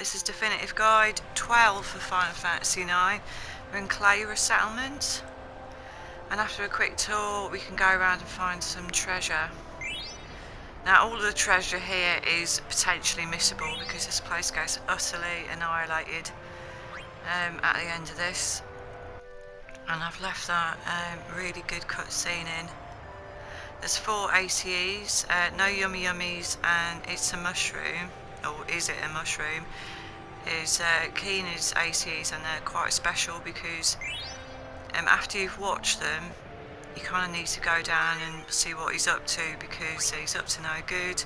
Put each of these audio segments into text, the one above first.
This is Definitive Guide 12 for Final Fantasy 9. We're in Cleyra settlement, and after a quick tour we can go around and find some treasure. Now all of the treasure here is potentially missable because this place gets utterly annihilated at the end of this, and I've left that really good cutscene in. There's 4 ACEs, no yummy yummies, and it's a mushroom, or is it a mushroom? Is Keena's ACEs, and they're quite special because after you've watched them, you kind of need to go down and see what he's up to, because he's up to no good.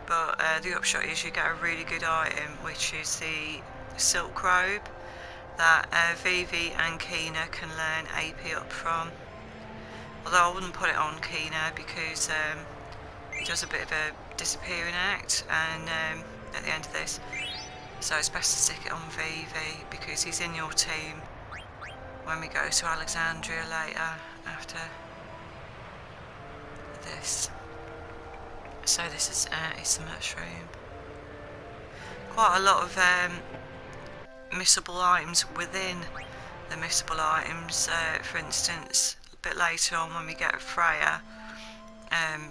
But the upshot is you get a really good item, which is the silk robe that Vivi and Keena can learn AP up from. Although I wouldn't put it on Keena because he does a bit of a disappearing act and at the end of this. So it's best to stick it on Vivi because he's in your team when we go to Alexandria later after this. So this is it's the mushroom. Quite a lot of missable items within the missable items. For instance, a bit later on when we get Freya,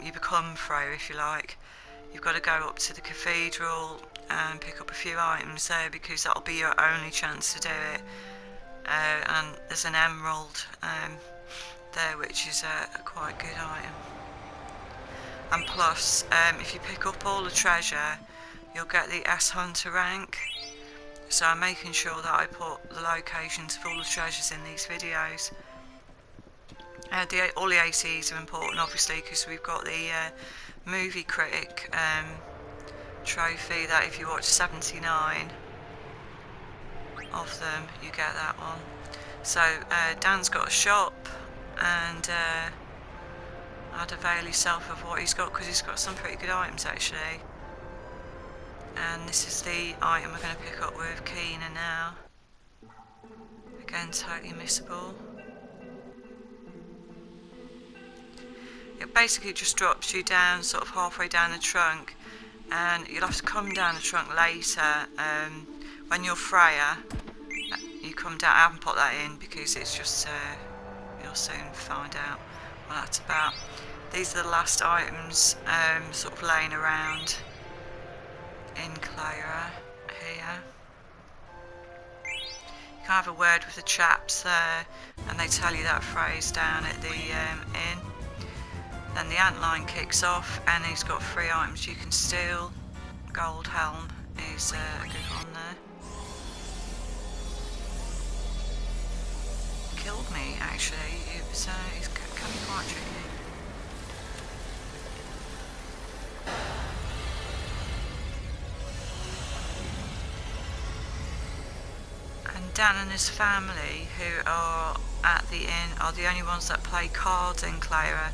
you become Freya if you like. You've got to go up to the cathedral and pick up a few items there because that'll be your only chance to do it. And there's an emerald there, which is a quite good item. And plus, if you pick up all the treasure, you'll get the S Hunter rank. So I'm making sure that I put the locations of all the treasures in these videos. All the ACs are important, obviously, because we've got the movie critic trophy that if you watch 79 of them, you get that one. So Dan's got a shop, and I'd avail yourself of what he's got because he's got some pretty good items actually. And this is the item we're going to pick up with Keena now. Again, totally missable. It basically just drops you down sort of halfway down the trunk, and you'll have to come down the trunk later. When you're Freya, you come down. I haven't put that in because it's just you'll soon find out what that's about. These are the last items sort of laying around in Cleyra here. You can have a word with the chaps there, and they tell you that Freya's down at the inn. Then the antline kicks off, and he's got 3 items you can steal. Gold helm is a good one there. Killed me actually. It was it can be quite tricky. And Dan and his family, who are at the inn, are the only ones that play cards in Cleyra.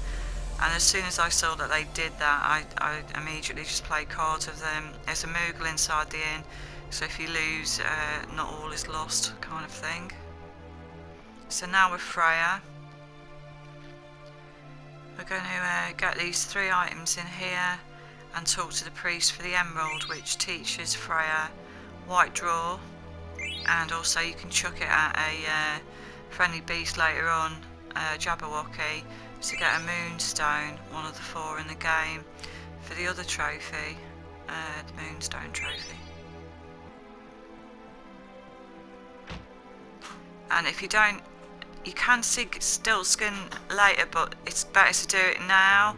And as soon as I saw that they did that, I immediately just played cards with them. There's a Moogle inside the inn, so if you lose, not all is lost kind of thing. So now with Freya, we're going to get these 3 items in here and talk to the priest for the emerald, which teaches Freya white draw, and also you can chuck it at a friendly beast later on, Jabberwocky, to get a moonstone, one of the 4 in the game, for the other trophy, the moonstone trophy. And if you don't, you can see Stiltzkin later, but it's better to do it now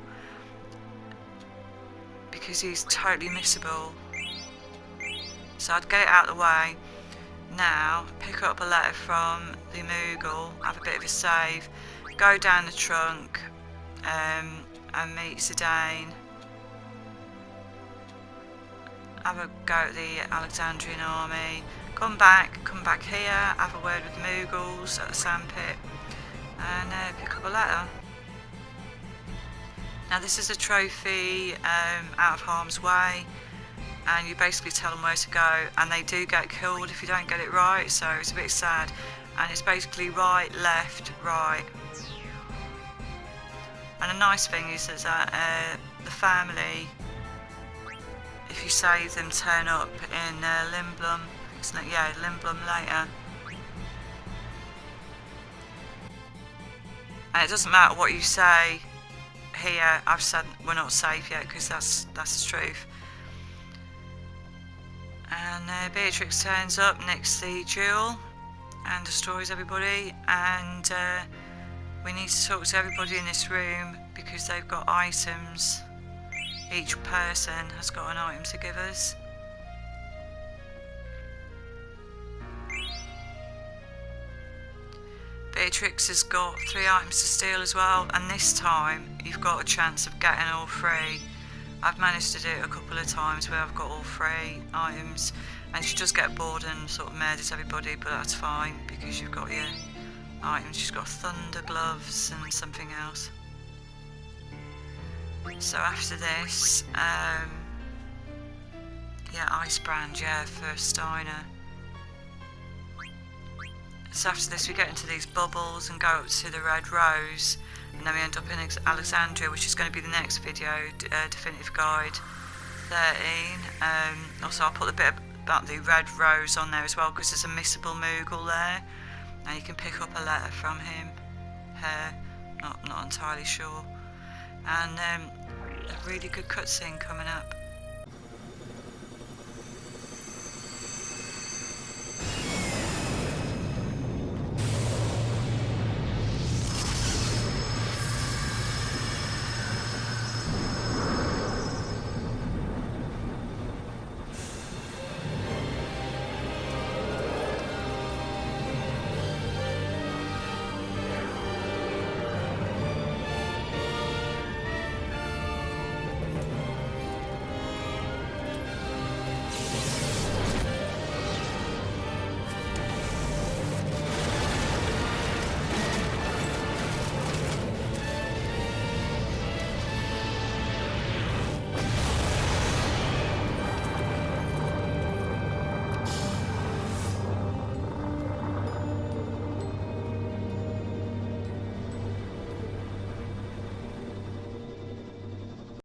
because he's totally missable. So I'd get it out of the way now, pick up a letter from the Moogle, have a bit of a save, go down the trunk and meet Zidane, have a go at the Alexandrian army, come back here, have a word with the Moogles at the sandpit, and pick up a letter. Now this is a trophy out of harm's way, and you basically tell them where to go, and they do get killed if you don't get it right, so it's a bit sad. And it's basically right, left, right. And a nice thing is that the family, if you save them, turn up in Limblum. Isn't it? Yeah, Limblum later. And it doesn't matter what you say here. I've said we're not safe yet because that's the truth. And Beatrix turns up next to the jewel and destroys everybody, and we need to talk to everybody in this room because they've got items. Each person has got an item to give us. Beatrix has got 3 items to steal as well, and this time you've got a chance of getting all 3. I've managed to do it a couple of times where I've got all 3 items, and she does get bored and sort of murders everybody, but that's fine because you've got your items. She's got thunder gloves and something else. So after this, yeah, ice brand, yeah, for Steiner. So after this we get into these bubbles and go up to the Red Rose, and then we end up in Alexandria, which is going to be the next video, Definitive Guide 13. Also I'll put a bit about the Red Rose on there as well because there's a missable Moogle there. Now you can pick up a letter from him, her, not entirely sure. And a really good cutscene coming up.